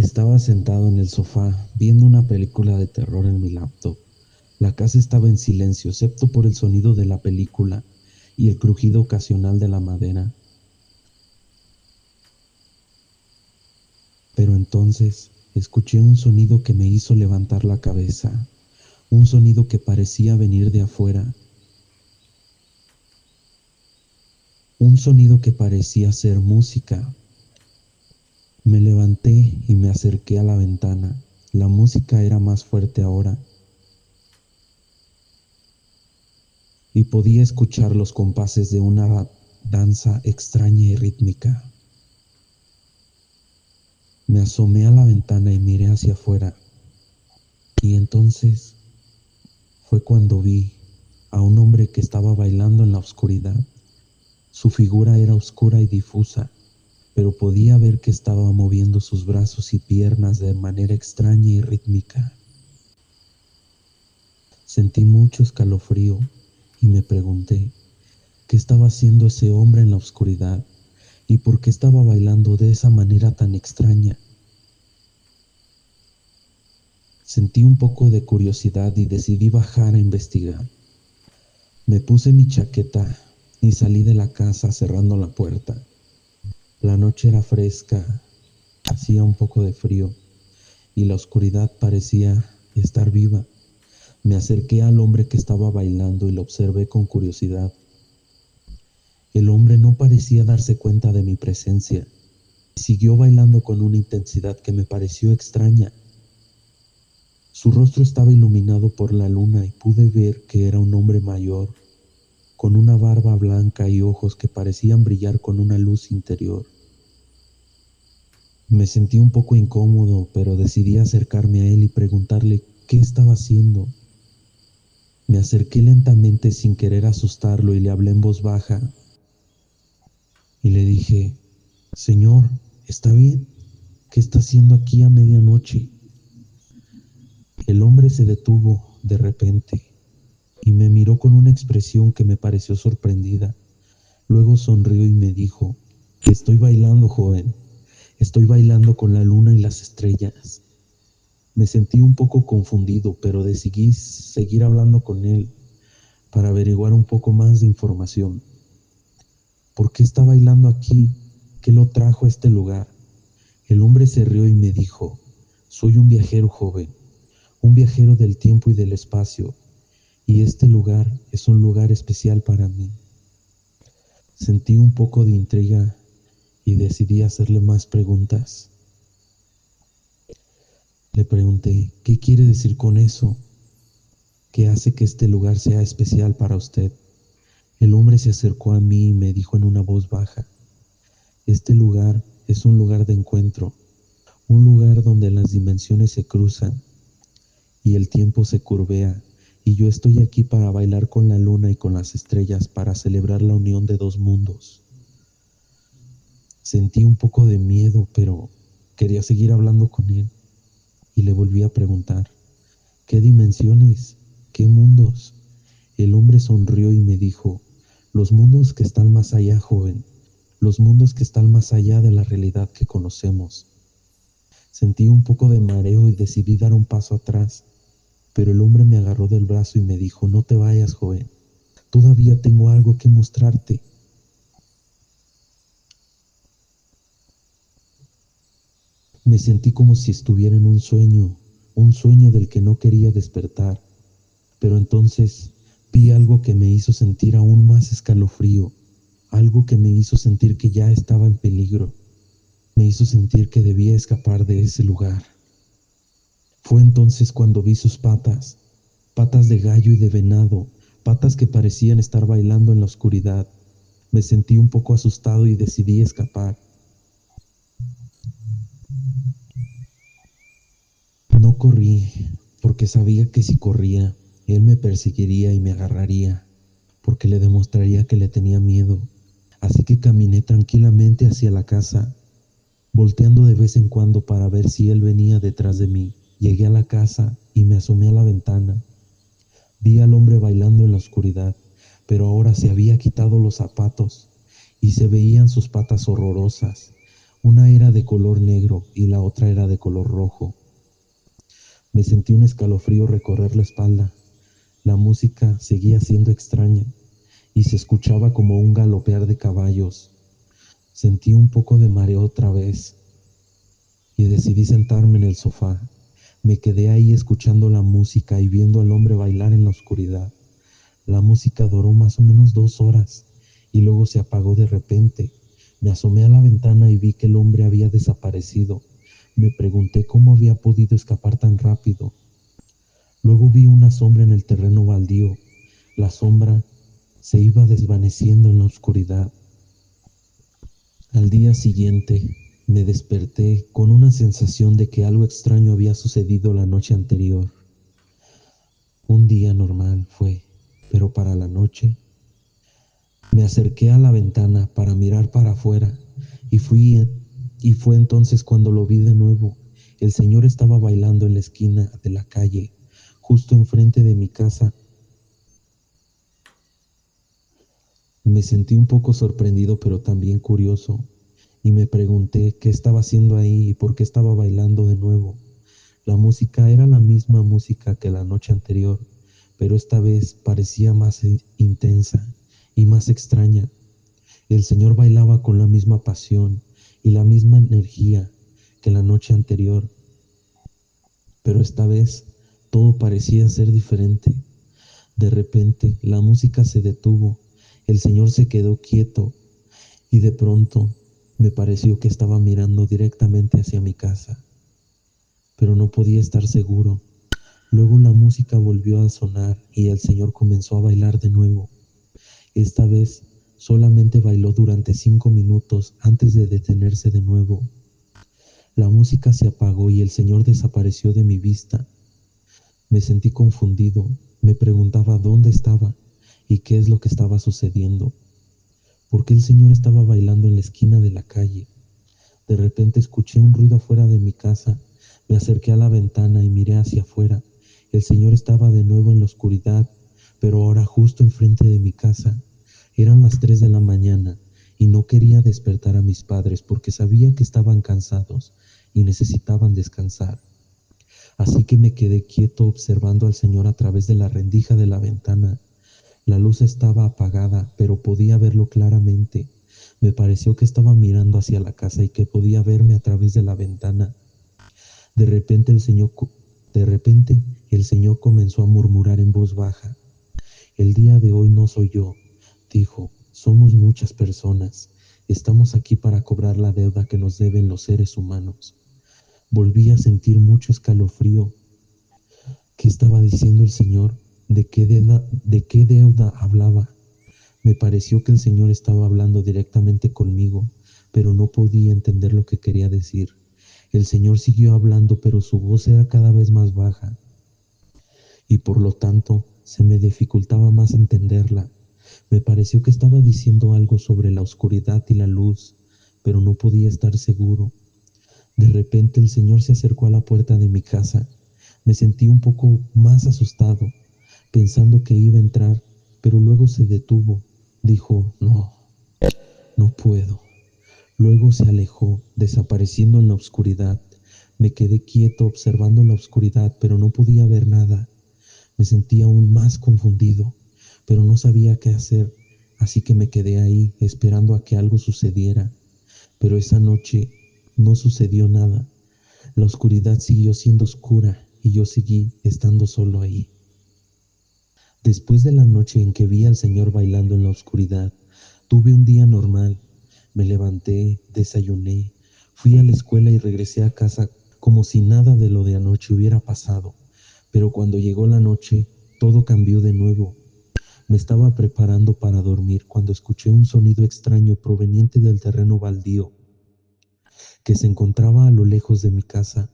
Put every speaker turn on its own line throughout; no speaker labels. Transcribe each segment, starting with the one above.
Estaba sentado en el sofá viendo una película de terror en mi laptop. La casa estaba en silencio, excepto por el sonido de la película y el crujido ocasional de la madera. Pero entonces escuché un sonido que me hizo levantar la cabeza, un sonido que parecía venir de afuera, un sonido que parecía ser música. Me levanté y me acerqué a la ventana. La música era más fuerte ahora y podía escuchar los compases de una danza extraña y rítmica. Me asomé a la ventana y miré hacia afuera, y entonces fue cuando vi a un hombre que estaba bailando en la oscuridad. Su figura era oscura y difusa, pero podía ver que estaba moviendo sus brazos y piernas de manera extraña y rítmica. Sentí mucho escalofrío y me pregunté qué estaba haciendo ese hombre en la oscuridad y por qué estaba bailando de esa manera tan extraña. Sentí un poco de curiosidad y decidí bajar a investigar. Me puse mi chaqueta y salí de la casa cerrando la puerta. La noche era fresca, hacía un poco de frío y la oscuridad parecía estar viva. Me acerqué al hombre que estaba bailando y lo observé con curiosidad. El hombre no parecía darse cuenta de mi presencia. Siguió bailando con una intensidad que me pareció extraña. Su rostro estaba iluminado por la luna y pude ver que era un hombre mayor, con una barba blanca y ojos que parecían brillar con una luz interior. Me sentí un poco incómodo, pero decidí acercarme a él y preguntarle qué estaba haciendo. Me acerqué lentamente sin querer asustarlo y le hablé en voz baja y le dije: «Señor, ¿está bien? ¿Qué está haciendo aquí a medianoche?». El hombre se detuvo de repente y me miró con una expresión que me pareció sorprendida. Luego sonrió y me dijo: «Estoy bailando, joven. Estoy bailando con la luna y las estrellas». Me sentí un poco confundido, pero decidí seguir hablando con él para averiguar un poco más de información. ¿Por qué está bailando aquí? ¿Qué lo trajo a este lugar? El hombre se rió y me dijo: «Soy un viajero, joven, un viajero del tiempo y del espacio, y este lugar es un lugar especial para mí». Sentí un poco de intriga y decidí hacerle más preguntas. Le pregunté: «¿Qué quiere decir con eso? ¿Qué hace que este lugar sea especial para usted?». El hombre se acercó a mí y me dijo en una voz baja: «Este lugar es un lugar de encuentro, un lugar donde las dimensiones se cruzan y el tiempo se curvea, y yo estoy aquí para bailar con la luna y con las estrellas para celebrar la unión de dos mundos». Sentí un poco de miedo, pero quería seguir hablando con él y le volví a preguntar: «¿Qué dimensiones? ¿Qué mundos?». El hombre sonrió y me dijo: «Los mundos que están más allá, joven, los mundos que están más allá de la realidad que conocemos». Sentí un poco de mareo y decidí dar un paso atrás, pero el hombre me agarró del brazo y me dijo: «No te vayas, joven, todavía tengo algo que mostrarte». Me sentí como si estuviera en un sueño del que no quería despertar, pero entonces vi algo que me hizo sentir aún más escalofrío, algo que me hizo sentir que ya estaba en peligro, me hizo sentir que debía escapar de ese lugar. Fue entonces cuando vi sus patas, patas de gallo y de venado, patas que parecían estar bailando en la oscuridad. Me sentí un poco asustado y decidí escapar. No corrí, porque sabía que si corría, él me perseguiría y me agarraría, porque le demostraría que le tenía miedo. Así que caminé tranquilamente hacia la casa, volteando de vez en cuando para ver si él venía detrás de mí. Llegué a la casa y me asomé a la ventana. Vi al hombre bailando en la oscuridad, pero ahora se había quitado los zapatos y se veían sus patas horrorosas, Una era de color negro y la otra era de color rojo. Me sentí un escalofrío recorrer la espalda. La música seguía siendo extraña y se escuchaba como un galopear de caballos. Sentí un poco de mareo otra vez y decidí sentarme en el sofá. Me quedé ahí escuchando la música y viendo al hombre bailar en la oscuridad. La música duró más o menos 2 horas y luego se apagó de repente. Me asomé a la ventana y vi que el hombre había desaparecido. Me pregunté cómo había podido escapar tan rápido. Luego vi una sombra en el terreno baldío. La sombra se iba desvaneciendo en la oscuridad. Al día siguiente me desperté con una sensación de que algo extraño había sucedido la noche anterior. Un día normal fue, pero para la noche me acerqué a la ventana para mirar para afuera y fue entonces cuando lo vi de nuevo. El señor estaba bailando en la esquina de la calle, justo enfrente de mi casa. Me sentí un poco sorprendido, pero también curioso, y me pregunté qué estaba haciendo ahí y por qué estaba bailando de nuevo. La música era la misma música que la noche anterior, pero esta vez parecía más intensa y más extraña. El señor bailaba con la misma pasión y la misma energía que la noche anterior, pero esta vez todo parecía ser diferente. De repente la música se detuvo, el señor se quedó quieto y de pronto me pareció que estaba mirando directamente hacia mi casa, pero no podía estar seguro. Luego la música volvió a sonar y el señor comenzó a bailar de nuevo. Esta vez solamente bailó durante 5 minutos antes de detenerse de nuevo. La música se apagó y el señor desapareció de mi vista. Me sentí confundido, me preguntaba dónde estaba y qué es lo que estaba sucediendo. ¿Por qué el señor estaba bailando en la esquina de la calle? De repente escuché un ruido afuera de mi casa. Me acerqué a la ventana y miré hacia afuera. El señor estaba de nuevo en la oscuridad, pero ahora justo enfrente de mi casa. Eran las 3 de la mañana y no quería despertar a mis padres porque sabía que estaban cansados y necesitaban descansar. Así que me quedé quieto observando al señor a través de la rendija de la ventana. La luz estaba apagada, pero podía verlo claramente. Me pareció que estaba mirando hacia la casa y que podía verme a través de la ventana. De repente el señor, de repente el señor comenzó a murmurar en voz baja. El día de hoy no soy yo, dijo. Somos muchas personas. Estamos aquí para cobrar la deuda que nos deben los seres humanos. Volví a sentir mucho escalofrío. ¿Qué estaba diciendo el señor? ¿De qué deuda hablaba? Me pareció que el señor estaba hablando directamente conmigo, pero no podía entender lo que quería decir. El señor siguió hablando, pero su voz era cada vez más baja, y por lo tanto se me dificultaba más entenderla. Me pareció que estaba diciendo algo sobre la oscuridad y la luz, pero no podía estar seguro. De repente el señor se acercó a la puerta de mi casa. Me sentí un poco más asustado, pensando que iba a entrar, pero luego se detuvo. Dijo, no, no puedo. Luego se alejó, desapareciendo en la oscuridad. Me quedé quieto observando la oscuridad, pero no podía ver nada. Me sentía aún más confundido, pero no sabía qué hacer, así que me quedé ahí esperando a que algo sucediera. Pero esa noche no sucedió nada. La oscuridad siguió siendo oscura y yo seguí estando solo ahí. Después de la noche en que vi al señor bailando en la oscuridad, tuve un día normal. Me levanté, desayuné, fui a la escuela y regresé a casa como si nada de lo de anoche hubiera pasado. Pero cuando llegó la noche, todo cambió de nuevo. Me estaba preparando para dormir cuando escuché un sonido extraño proveniente del terreno baldío que se encontraba a lo lejos de mi casa.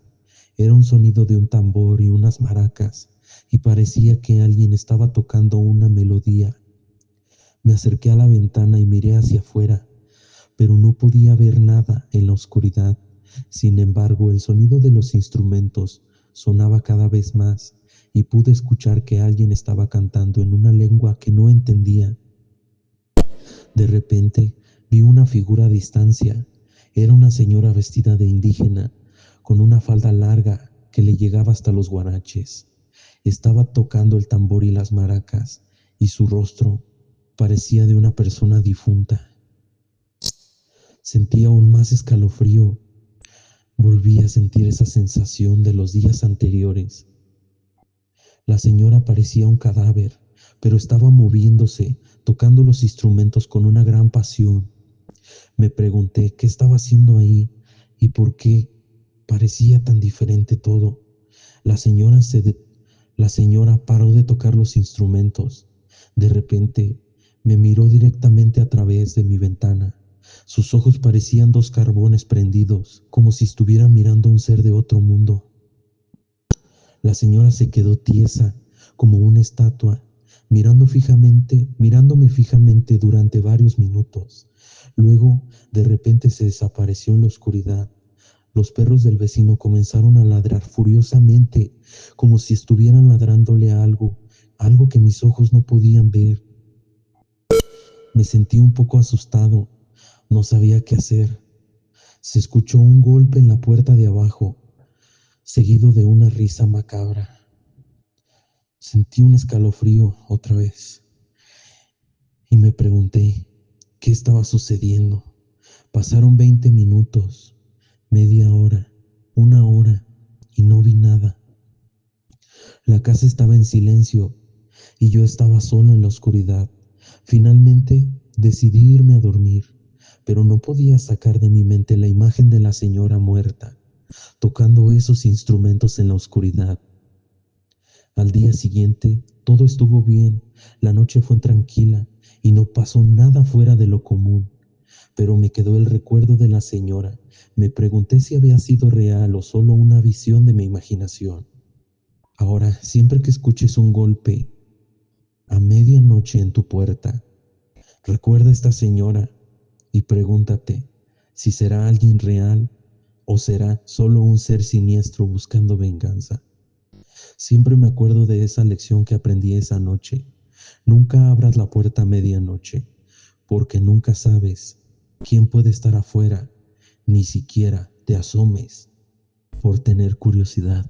Era un sonido de un tambor y unas maracas, y parecía que alguien estaba tocando una melodía. Me acerqué a la ventana y miré hacia afuera, pero no podía ver nada en la oscuridad. Sin embargo, el sonido de los instrumentos sonaba cada vez más, y pude escuchar que alguien estaba cantando en una lengua que no entendía. De repente vi una figura a distancia. Era una señora vestida de indígena, con una falda larga que le llegaba hasta los guaraches. Estaba tocando el tambor y las maracas, y su rostro parecía de una persona difunta. Sentía aún más escalofrío. Volví a sentir esa sensación de los días anteriores. La señora parecía un cadáver, pero estaba moviéndose, tocando los instrumentos con una gran pasión. Me pregunté qué estaba haciendo ahí y por qué parecía tan diferente todo. La señora se de- la señora paró de tocar los instrumentos. De repente me miró directamente a través de mi ventana. Sus ojos parecían dos carbones prendidos, como si estuviera mirando a un ser de otro mundo. La señora se quedó tiesa, como una estatua, mirándome fijamente durante varios minutos. Luego, de repente se desapareció en la oscuridad. Los perros del vecino comenzaron a ladrar furiosamente, como si estuvieran ladrándole a algo, algo que mis ojos no podían ver. Me sentí un poco asustado, no sabía qué hacer. Se escuchó un golpe en la puerta de abajo, seguido de una risa macabra. Sentí un escalofrío otra vez y me pregunté qué estaba sucediendo. Pasaron 20 minutos, media hora, una hora y no vi nada. La casa estaba en silencio y yo estaba solo en la oscuridad. Finalmente decidí irme a dormir, pero no podía sacar de mi mente la imagen de la señora muerta, tocando esos instrumentos en la oscuridad. Al día siguiente, todo estuvo bien, la noche fue tranquila y no pasó nada fuera de lo común, pero me quedó el recuerdo de la señora. Me pregunté si había sido real o solo una visión de mi imaginación. Ahora, siempre que escuches un golpe a medianoche en tu puerta, recuerda a esta señora y pregúntate si será alguien real o será solo un ser siniestro buscando venganza. Siempre me acuerdo de esa lección que aprendí esa noche. Nunca abras la puerta a medianoche, porque nunca sabes quién puede estar afuera, ni siquiera te asomes por tener curiosidad.